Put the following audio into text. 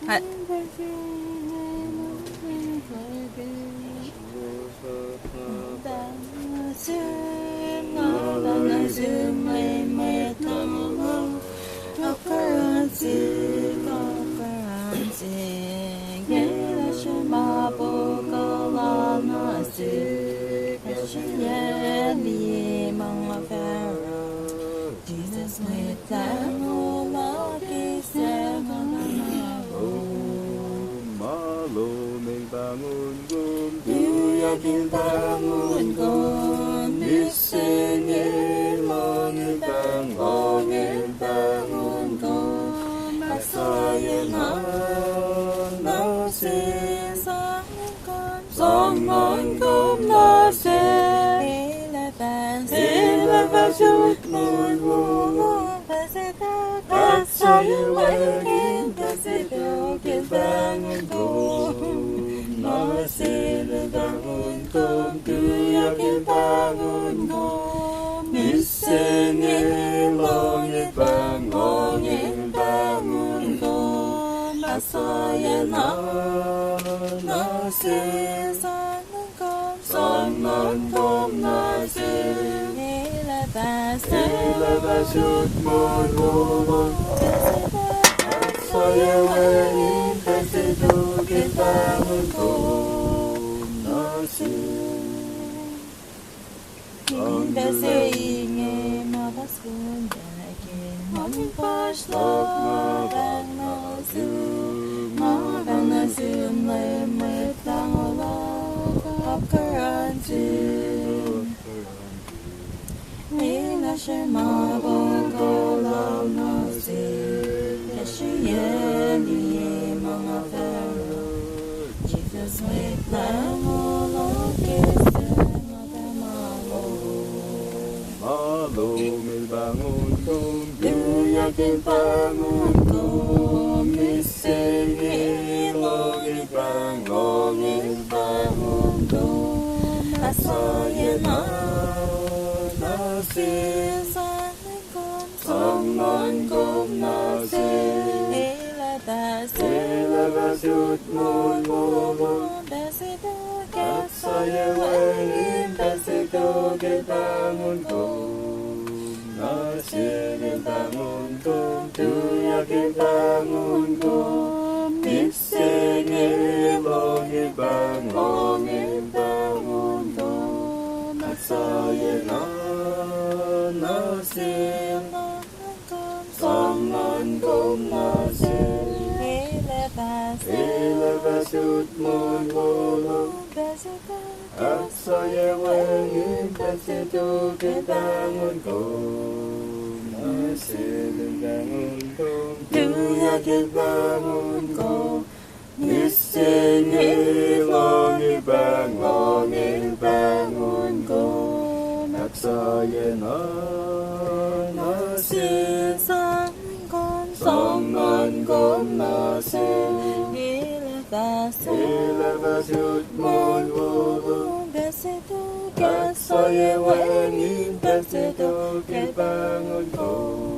はい。Jesus with that lucky Malam Pangonkom, Tuyak El Pangonkom, Bisingin langit Pangonkom, Aksayan nasin Pangonkom nasin, Ilabas utmun Aksayan wangin Tuyak El Pangonkom, nasin Pangonkom, Tuyak El Pangonkom, Bisingin langit Pangonkom, Aksayan nasin Pangonkom nasin, Ilabas utmun Aksayan wangin Tuyak El Pangonkom nasin. Hindi sa ingay mapaskundakin Magpaslok Magang nasum Limit lang ulang Kapkaransin Nila siya mabagalaw nasin Nashiyan di mga pero Jesus wait lang ulang kisa Malam Pangonkom, Tuyak El Pangonkom, Bisingin langit Pangonkom, Aksayan nasin Pangonkom nasin, Ilabas utmun Aksayan wangin Tuyak El Pangonkom, nasin Pangonkom, Tuyak El Pangonkom, Bisingin langit Pangonkom, Aksayan nasin Pangonkom nasin, Ilabas utmun Aksayan wangin Tuyak El Pangonkom, nasin Pangonkom, Tuyak El Pangonkom, Bisingin langit Pangonkom, Aksayan nasin Pangonkom nasin, Ilabas utmun Aksayan wangin Tuyak El Pangonkom.